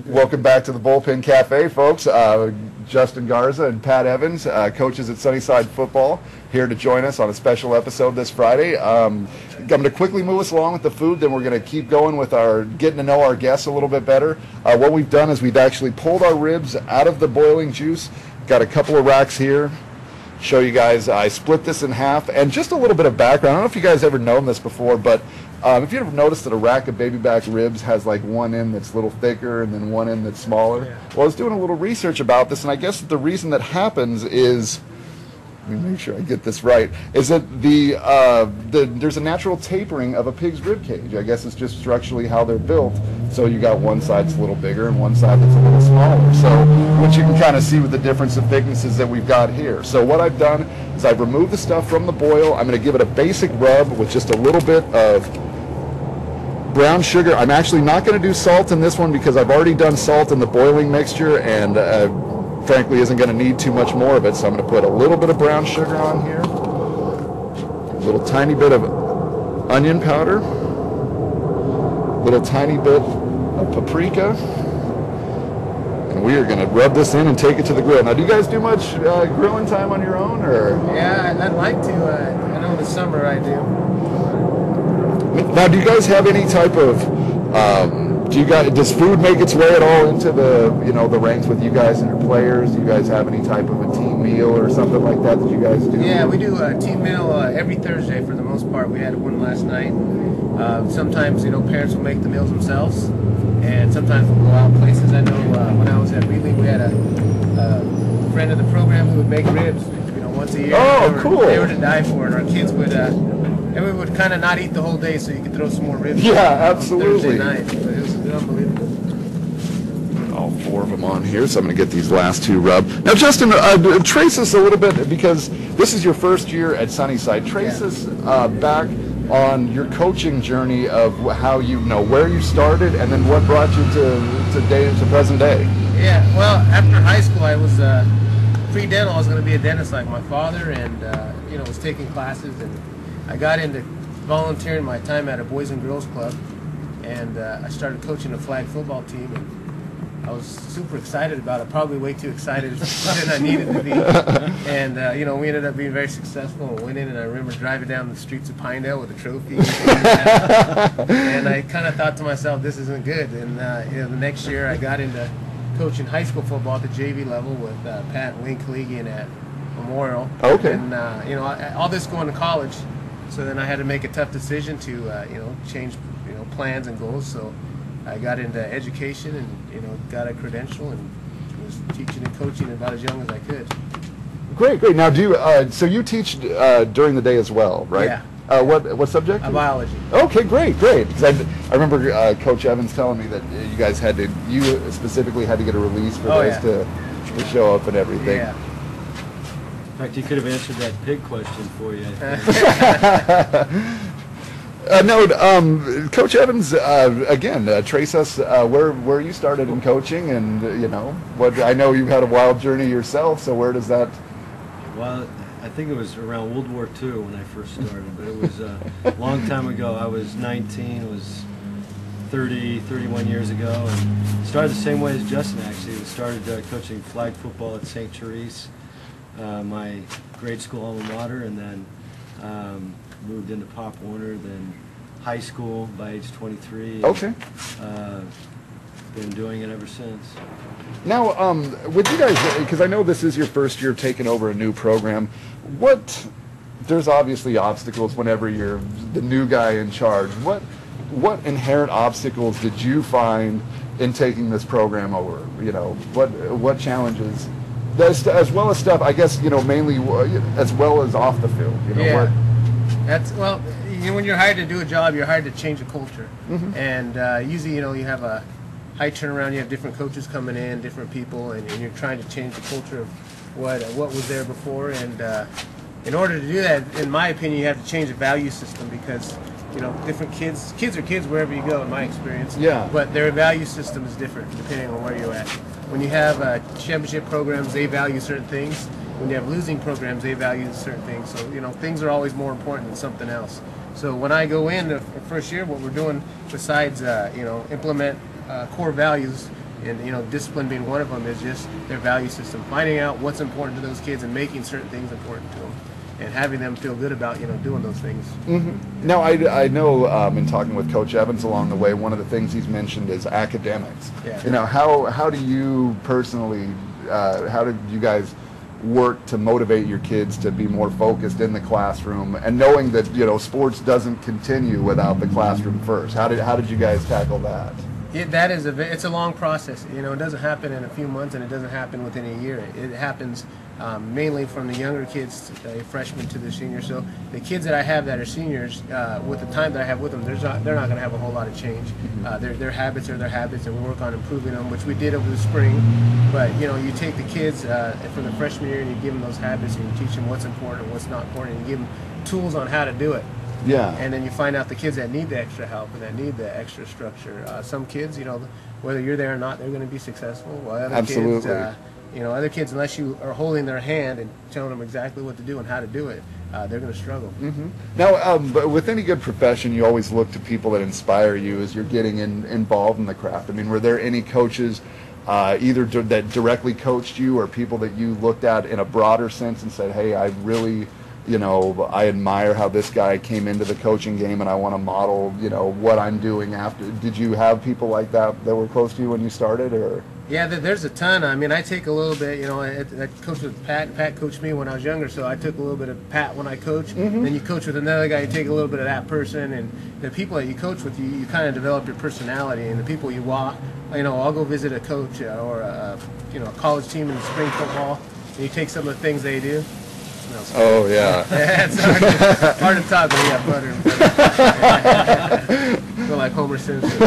Welcome back to the Bullpen Cafe, folks. Justin Garza and Pat Evans, coaches at Sunnyside Football, here to join us on a special episode this Friday. I'm going to quickly move us along with the food, then we're going to keep going with our getting to know our guests a little bit better. What we've done is we've actually pulled our ribs out of the boiling juice, got a couple of racks here. Show you guys, I split this in half, and just a little bit of background. I don't know if you guys ever known this before, but if you ever noticed that a rack of baby back ribs has like one end that's a little thicker and then one end that's smaller. Yeah. Well, I was doing a little research about this, and I guess the reason that happens is, let me make sure I get this right, is that there's a natural tapering of a pig's rib cage. I guess it's just structurally how they're built. So you got one side that's a little bigger and one side that's a little smaller. So what you can kind of see with the difference of thicknesses that we've got here. So what I've done is I've removed the stuff from the boil. I'm going to give it a basic rub with just a little bit of brown sugar. I'm actually not going to do salt in this one because I've already done salt in the boiling mixture, and frankly isn't going to need too much more of it. So I'm going to put a little bit of brown sugar on here, a little tiny bit of onion powder, a little tiny bit of paprika, and we are going to rub this in and take it to the grill. Now, do you guys do much grilling time on your own, or? Yeah, I'd like to. I know in the summer I do. Now, do you guys have any type of, does food make its way at all into the ranks with you guys and your players? Do you guys have any type of a team meal or something like that you guys do? Yeah, we do a team meal every Thursday for the most part. We had one last night. Sometimes, parents will make the meals themselves, and sometimes we'll go out places. I know when I was at Wheatley, we had a friend of the program who would make ribs, once a year. Oh, cool. They were to die for it. Our kids would... and we would kind of not eat the whole day, so you could throw some more ribs. Yeah, absolutely. Thursday night. But it was unbelievable. All four of them on here, so I'm going to get these last two rubbed. Now, Justin, trace us a little bit, because this is your first year at Sunnyside. Trace us back on your coaching journey of how where you started, and then what brought you to present day. Yeah, well, after high school, I was pre-dental. I was going to be a dentist like my father, and was taking classes, and I got into volunteering my time at a Boys and Girls Club, and I started coaching a flag football team, and I was super excited about it, probably way too excited than I needed to be. And, we ended up being very successful and winning, and I remember driving down the streets of Pinedale with a trophy. And I kind of thought to myself, this isn't good. And, the next year I got into coaching high school football at the JV level with Pat and Wayne Collegian at Memorial. Okay. And, all this going to college. So then I had to make a tough decision to, change, plans and goals. So I got into education and, got a credential and was teaching and coaching about as young as I could. Great. Now, do you, so you teach during the day as well, right? Yeah. What subject? Biology. Okay, great. Because I remember Coach Evans telling me that you specifically had to get a release for those to show up and everything. Yeah. In fact, he could have answered that pig question for you, I think. No, Coach Evans, again, trace us where you started in coaching, and I know you've had a wild journey yourself. So where does that? Well, I think it was around World War II when I first started, but it was a long time ago. I was 19. It was 31 years ago, and started the same way as Justin. Actually, started coaching flag football at St. Therese. My grade school alma mater, and then moved into Pop Warner, then high school by age 23. Okay. Been doing it ever since. Now, with you guys, because I know this is your first year taking over a new program, there's obviously obstacles whenever you're the new guy in charge. What inherent obstacles did you find in taking this program over? What challenges? As well as stuff, I guess, mainly as well as off the field. When you're hired to do a job, you're hired to change a culture. Mm-hmm. And usually, you have a high turnaround. You have different coaches coming in, different people, and you're trying to change the culture of what was there before. And in order to do that, in my opinion, you have to change the value system, because different kids are kids wherever you go, in my experience. Yeah. But their value system is different depending on where you're at. When you have championship programs, they value certain things. When you have losing programs, they value certain things. So, things are always more important than something else. So when I go in the first year, what we're doing besides, implement core values, and discipline being one of them, is just their value system. Finding out what's important to those kids and making certain things important to them, and having them feel good about doing those things. Mm-hmm. Now, I know in talking with Coach Evans along the way, one of the things he's mentioned is academics. Yeah. How do you personally, how did you guys work to motivate your kids to be more focused in the classroom, and knowing that sports doesn't continue without the classroom first? How did you guys tackle that? It's a long process. It doesn't happen in a few months, and it doesn't happen within a year. It happens mainly from the younger kids, freshmen to the seniors. So the kids that I have that are seniors, with the time that I have with them, they're not going to have a whole lot of change. Their habits are their habits, and we work on improving them, which we did over the spring. But you take the kids from the freshman year, and you give them those habits, and you teach them what's important and what's not important, and you give them tools on how to do it. Yeah. And then you find out the kids that need the extra help and that need the extra structure. Some kids, whether you're there or not, they're going to be successful. While other Absolutely. kids, other kids, unless you are holding their hand and telling them exactly what to do and how to do it, they're going to struggle. Mm-hmm. Now, but with any good profession, you always look to people that inspire you as you're getting involved in the craft. I mean, were there any coaches either that directly coached you, or people that you looked at in a broader sense and said, hey, I really... I admire how this guy came into the coaching game, and I want to model, what I'm doing after? Did you have people like that were close to you when you started, or? Yeah, there's a ton. I mean, I take a little bit, I coached with Pat. Pat coached me when I was younger, so I took a little bit of Pat when I coached. Mm-hmm. Then you coach with another guy, you take a little bit of that person, and the people that you coach with, you kind of develop your personality, and the people you walk, I'll go visit a coach or a college team in spring football, and you take some of the things they do. Oh, yeah. It's hard to talk when you got butter in front. Feel like Homer Simpson.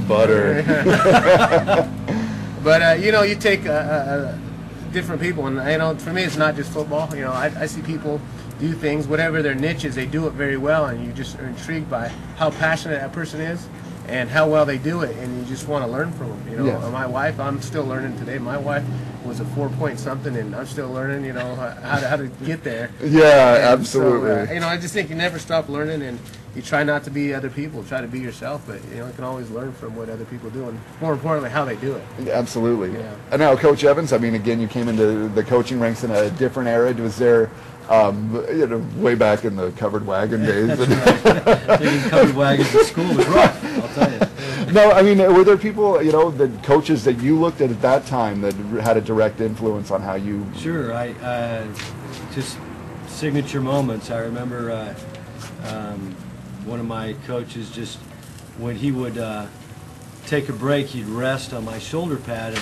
Butter. But, you take different people, and, for me, it's not just football. I see people do things, whatever their niche is, they do it very well, and you just are intrigued by how passionate that person is and how well they do it, and you just want to learn from them. Yes. My wife, I'm still learning today. My wife was a 4-point something, and I'm still learning, how to get there. Yeah, And absolutely. So, I just think you never stop learning, and you try not to be other people. Try to be yourself, but you can always learn from what other people do, and more importantly, how they do it. Absolutely. Yeah. And now, Coach Evans, I mean, again, you came into the coaching ranks in a different era. Was there, way back in the covered wagon days? Taking covered wagons at school was rough, I'll tell you. No, I mean, were there people, the coaches that you looked at that time that had a direct influence on how you... Sure, just signature moments. I remember one of my coaches, just when he would take a break, he'd rest on my shoulder pad,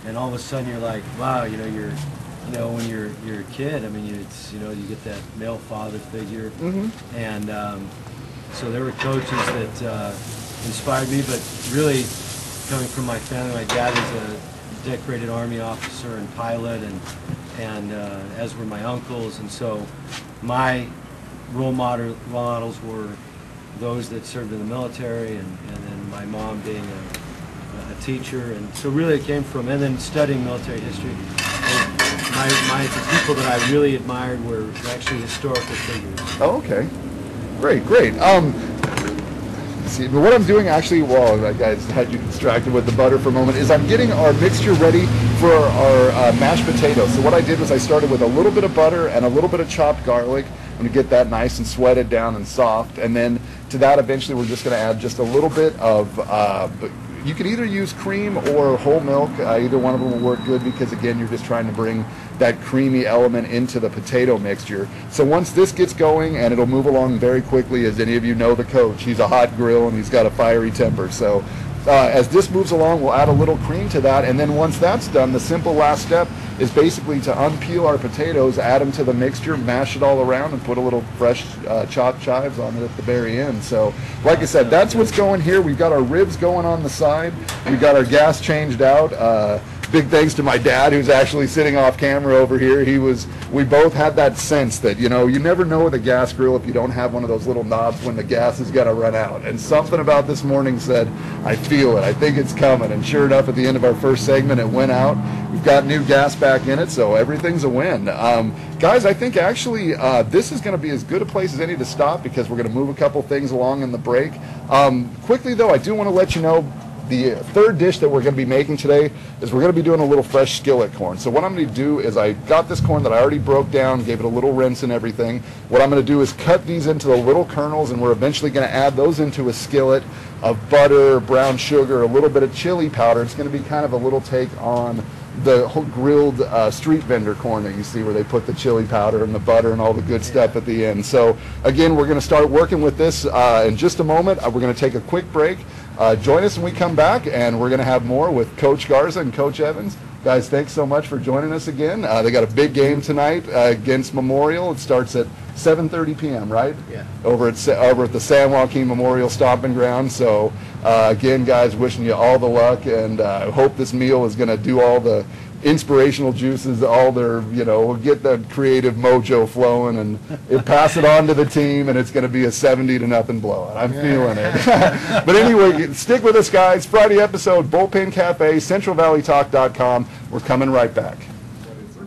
and all of a sudden you're like, wow, when you're a kid, I mean, you get that male father figure, Mm-hmm. and so there were coaches that inspired me, but really coming from my family, my dad is a decorated Army officer and pilot, and as were my uncles, and so my role models were those that served in the military, and then my mom being a teacher, and so really it came from, and then studying military history. The people that I really admired were actually historical figures. Oh, okay. Great. See, but what I'm doing actually, while I guys had you distracted with the butter for a moment, is I'm getting our mixture ready for our mashed potatoes. So what I did was I started with a little bit of butter and a little bit of chopped garlic. I'm going to get that nice and sweated down and soft. And then to that, eventually, we're just going to add just a little bit of, you can either use cream or whole milk. Either one of them will work good because, again, you're just trying to bring that creamy element into the potato mixture. So once this gets going, and it'll move along very quickly, as any of you know the coach, he's a hot grill and he's got a fiery temper. So as this moves along, we'll add a little cream to that, and then once that's done, the simple last step is basically to unpeel our potatoes, add them to the mixture, mash it all around, and put a little fresh chopped chives on it at the very end. So, like I said, that's what's going here. We've got our ribs going on the side. We've got our gas changed out. big thanks to my dad, who's actually sitting off camera over here. We both had that sense that, you never know with a gas grill if you don't have one of those little knobs when the gas is going to run out. And something about this morning said, I feel it. I think it's coming. And sure enough, at the end of our first segment, it went out. We've got new gas back in it, so everything's a win. Guys, I think actually this is going to be as good a place as any to stop, because we're going to move a couple things along in the break. Quickly, though, I do want to let you know the third dish that we're going to be making today is we're going to be doing a little fresh skillet corn. So what I'm going to do is I got this corn that I already broke down, gave it a little rinse and everything. What I'm going to do is cut these into the little kernels, and we're eventually going to add those into a skillet of butter, brown sugar, a little bit of chili powder. It's going to be kind of a little take on the whole grilled street vendor corn that you see, where they put the chili powder and the butter and all the good stuff at the end. So again, we're going to start working with this in just a moment. We're going to take a quick break. Join us when we come back, and we're going to have more with Coach Garza and Coach Evans. Guys, thanks so much for joining us again. They got a big game tonight against Memorial. It starts at 7:30 p.m., right? Yeah. Over at the San Joaquin Memorial Stomping Ground. So, again, guys, wishing you all the luck, and I hope this meal is going to do all the inspirational juices, all their, get the creative mojo flowing, and pass it on to the team, and it's going to be a 70-0 blowout. I'm feeling it. But anyway, stick with us, guys. Friday episode, Bullpen Cafe, CentralValleyTalk.com. We're coming right back.